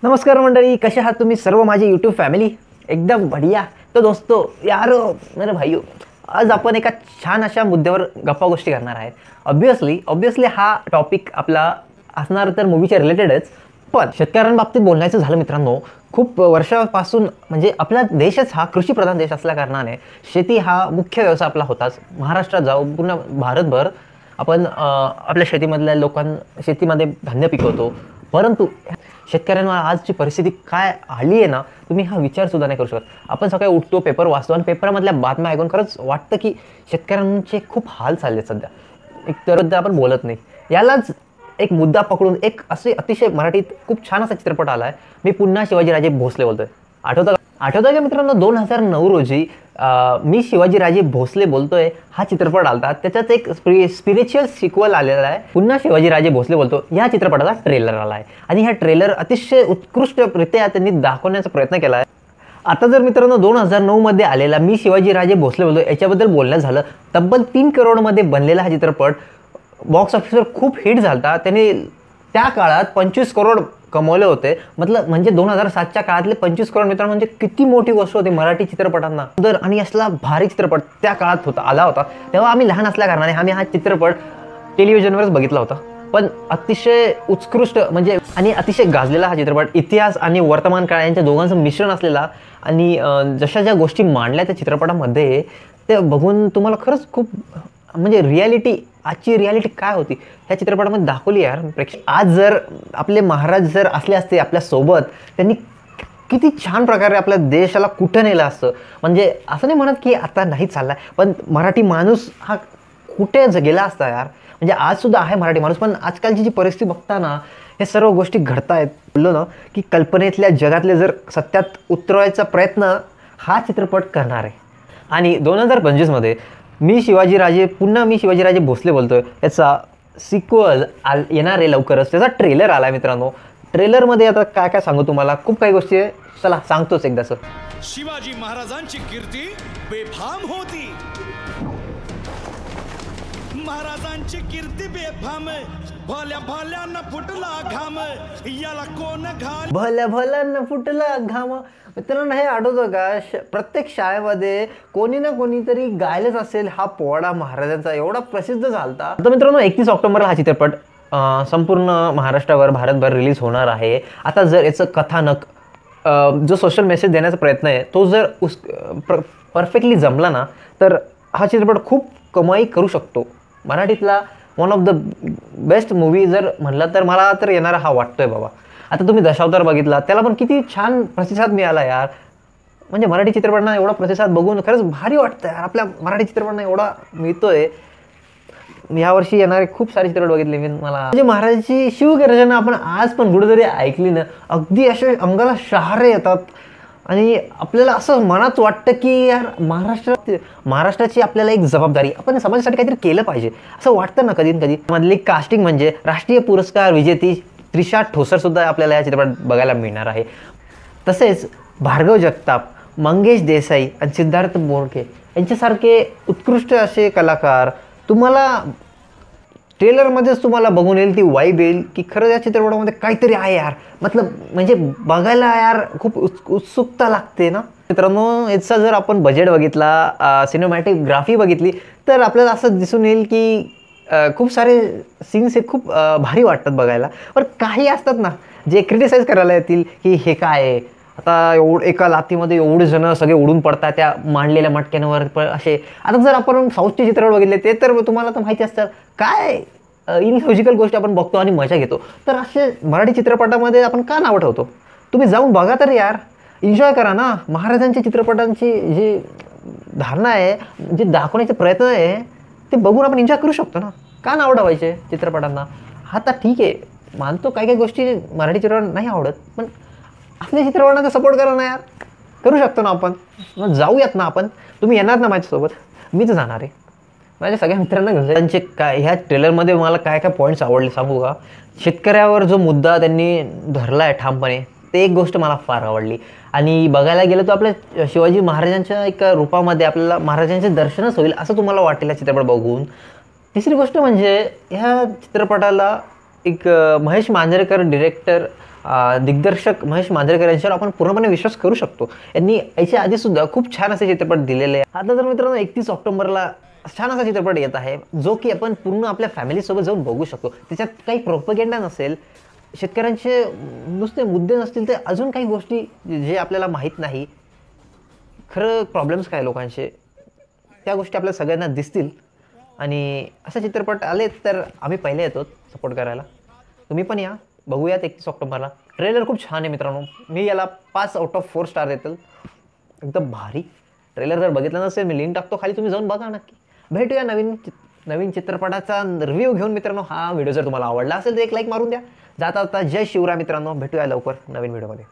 नमस्कार मंडळी, कसे आहात तुम्ही सर्व माझी यूट्यूब फॅमिली? एकदम बढ़िया. तो दोस्तों यारो मेरे भाइयों, आज आपण एका छान अशा मुद्द्यावर गप्पा गोष्टी करणार आहे. ऑब्वियसली हा टॉपिक आपला असणार तर मूवीच्या रिलेटेडच, पण शेतकऱ्यांबाबतीत बोलायचं झालं मित्रांनो, खूप वर्षापासून म्हणजे आपला देशच हा कृषीप्रधान देश असल्या कारणाने शेती हा मुख्य व्यवसाय आपला होताच. महाराष्ट्रात जाऊ पूर्ण भारतभर आपण आपल्या शेतीमध्ये धान्य पिकवतो. परंतु शेतकऱ्यांवर आजची परिस्थिती काय आली आहे ना, तुम्ही हा विचार सुद्धा नाही करू शकत. आपण सकाळी उठतो, पेपर वाचतो आणि पेपरमधल्या बातम्या ऐकून खरंच वाटतं की शेतकऱ्यांचे खूप हाल चालले सध्या. एक तर आपण बोलत नाही. यालाच एक मुद्दा पकडून एक असे अतिशय मराठीत खूप छान असा चित्रपट आला आहे. मी पुन्हा शिवाजीराजे भोसले बोलतोय. आठवतं का मित्रांनो, 2009 रोजी मी शिवाजीराजे भोसले बोलतोय हा चित्रपट आलता. त्याच्यात एक स्पिरिच्युअल सिक्वल आलेला आहे, पुन्हा शिवाजीराजे भोसले बोलतो. या चित्रपटाचा ट्रेलर आला आहे आणि हा ट्रेलर अतिशय उत्कृष्टरित्या त्यांनी दाखवण्याचा प्रयत्न केला आहे. आता जर मित्रांनो 2009 मध्ये आलेला मी शिवाजीराजे भोसले बोलतो याच्याबद्दल बोलणं झालं, तब्बल 3 करोडमध्ये बनलेला हा चित्रपट बॉक्स ऑफिसवर खूप हिट झाला. त्याने त्या काळात 25 करोड कमवले होते. म्हणजे 2007च्या काळातले 25 करोड मित्रांनो म्हणजे किती मोठी गोष्ट होती मराठी चित्रपटांना. तर आणि असला भारी चित्रपट त्या काळात आला होता. तेव्हा आम्ही लहान असल्या कारणाने आम्ही हा चित्रपट टेलिव्हिजनवरच बघितला होता. पण अतिशय उत्कृष्ट म्हणजे आणि अतिशय गाजलेला हा चित्रपट, इतिहास आणि वर्तमान काळ यांच्या दोघांचं मिश्रण असलेला. आणि जशा ज्या गोष्टी मांडल्या त्या चित्रपटामध्ये ते बघून तुम्हाला खरंच खूप म्हणजे आजची रियालिटी काय होती ह्या चित्रपटामध्ये दाखवली यार प्रेक्षक. आज जर आपले महाराज जर असले असते आपल्यासोबत, त्यांनी किती छान प्रकारे आपल्या देशाला कुठं नेलं असतं. म्हणजे असं नाही म्हणत की आता नाही चाललाय, पण मराठी माणूस हा कुठे गेला असता यार. म्हणजे आज सुद्धा आहे मराठी माणूस, पण आजकालची जी परिस्थिती बघताना हे सर्व गोष्टी घडतायत. बोललो ना की कल्पनेतल्या जगातले जर सत्यात उतरवायचा प्रयत्न हा चित्रपट करणार आहे. आणि 2025 मध्ये मी शिवाजीराजे भोसले बोलतोय याचा सिक्वल येणार आहे लवकरच. त्याचा ट्रेलर आला मित्रांनो. ट्रेलरमध्ये आता काय काय सांगू तुम्हाला, खूप काही गोष्टी आहे. चला सांगतोच एकदाच. शिवाजी महाराजांची कीर्ती बेफाम होती. महाराजांची कीर्ती बेफाम, भल्या भल्यानं फुटला घाम, याला कोण घाल भल्या भल्यानं फुटला घाम. मित्रांनो हे आठवतं का, प्रत्येक शाळेमध्ये कोणी ना कोणीतरी गायलंच असेल हा पोवाडा महाराजांचा, एवढा प्रसिद्ध झालता. आता मित्रांनो 31 ऑक्टोबरला हा चित्रपट संपूर्ण महाराष्ट्रावर भारतभर रिलीज होणार आहे. आता जर याचं कथानक जो सोशल मेसेज देण्याचा प्रयत्न आहे तो जर परफेक्टली जमला ना, तर हा चित्रपट खूप कमाई करू शकतो. मराठीतला one of the best movie जर म्हणलं तर मला तर येणारा हा वाटतोय बाबा. आता तुम्ही दशावतार बघितला, त्याला पण किती छान प्रतिसाद मिळाला यार. म्हणजे मराठी चित्रपटांना एवढा प्रतिसाद बघून खरंच भारी वाटतं यार. आपल्या मराठी चित्रपटांना एवढा मिळतोय. यावर्षी येणारे खूप सारे चित्रपट बघितले मी. मला म्हणजे महाराजांची शिवगर्जना आपण आज पण कुठेतरी ऐकली ना, अगदी असे अंगाला शहारे येतात. आणि आपल्याला असं मनात वाटतं की यार महाराष्ट्राची आपल्याला एक जबाबदारी, आपण समाजासाठी काहीतरी केलं पाहिजे असं वाटतं ना कधी कधी. मधली कास्टिंग म्हणजे राष्ट्रीय पुरस्कार विजेती त्रिशा ठोसर सुद्धा आपल्याला या चित्रपटात बघायला मिळणार आहे. तसेच भार्गव जगताप, मंगेश देसाई आणि सिद्धार्थ बोरके यांच्यासारखे उत्कृष्ट असे कलाकार तुम्हाला ट्रेलरमध्येच तुम्हाला बघून येईल. ती वाईब येईल की खरंच या चित्रपटामध्ये काहीतरी आहे यार. म्हणजे बघायला यार खूप उत्सुकता लागते ना मित्रांनो. याचा जर आपण बजेट बघितला, सिनेमॅटोग्राफी बघितली, तर आपल्याला असं दिसून येईल की खूप सारे सीन्स हे खूप भारी वाटतात बघायला. पण काही असतात ना जे क्रिटिसाइज करायला येतील की हे काय आहे आता, एका लाथीमध्ये एवढे जण सगळे उडून पडतात त्या मांडलेल्या मटक्यांवर असे. आता जर आपण साऊथचे चित्रपट बघितले ते तर तुम्हाला तर माहिती असतं काय इनलॉजिकल गोष्टी आपण बघतो आणि मजा घेतो. तर असे मराठी चित्रपटामध्ये आपण का नावं ठेवतो? तुम्ही जाऊन बघा तर यार, एन्जॉय करा ना. महाराजांच्या चित्रपटांची जी धारणा आहे, जे दाखवण्याचे प्रयत्न आहे ते बघून आपण एन्जॉय करू शकतो ना. का नावं ठेवायचे चित्रपटांना? आता ठीक आहे, मानतो काही गोष्टी मराठी चित्रपट नाही आवडत, पण आपल्या चित्रपटांचा सपोर्ट करा ना यार. करू शकतो ना आपण. मग जाऊयात ना आपण. तुम्ही येणार ना माझ्यासोबत? मीच जाणार आहे. माझ्या सगळ्या मित्रांना घेऊन त्यांचे काय ह्या ट्रेलरमध्ये मला काय काय पॉईंट्स आवडले सांगू का. शेतकऱ्यावर जो मुद्दा त्यांनी धरला आहे ठामपणे, ते एक गोष्ट मला फार आवडली. आणि बघायला गेलं तर आपल्या शिवाजी महाराजांच्या एका रूपामध्ये आपल्याला महाराजांचे दर्शनच होईल असं तुम्हाला वाटेल हा चित्रपट बघून. तिसरी गोष्ट म्हणजे ह्या चित्रपटाला एक महेश मांजरेकर डिरेक्टर दिग्दर्शक महेश मांजरेकर यांच्यावर आपण पूर्णपणे विश्वास करू शकतो. यांनी याच्या आधी सुद्धा खूप छान असे चित्रपट दिलेले आहे. आता तर मित्रांनो 31 ऑक्टोबरला छान असा चित्रपट येत आहे जो की आपण पूर्ण आपल्या फॅमिलीसोबत जाऊन बघू शकतो. त्याच्यात काही प्रोपगेंडा नसेल, शेतकऱ्यांचे नुसते मुद्दे नसतील, तर अजून काही गोष्टी जे आपल्याला माहीत नाही, खरं प्रॉब्लेम्स काय लोकांचे, त्या गोष्टी आपल्या सगळ्यांना दिसतील. आणि असा चित्रपट आले तर आम्ही पहिले येतो सपोर्ट करायला. तुम्ही पण या, बघूयात 31 ऑक्टोबरला. ट्रेलर खूप छान आहे मित्रांनो. मी याला 5 आउट ऑफ 4 स्टार देतो. एकदम भारी ट्रेलर. जर बघितलं नसेल मी लिंक टाकतो खाली, तुम्ही जाऊन बघा नक्की. भेटूया नवीन चित्रपटाचा रिव्ह्यू घेऊन मित्रांनो. हा व्हिडिओ जर तुम्हाला आवडला असेल तर एक लाईक मारून द्या. जाता जय शिवराय मित्रांनो. भेटूया लवकर नवीन व्हिडिओमध्ये.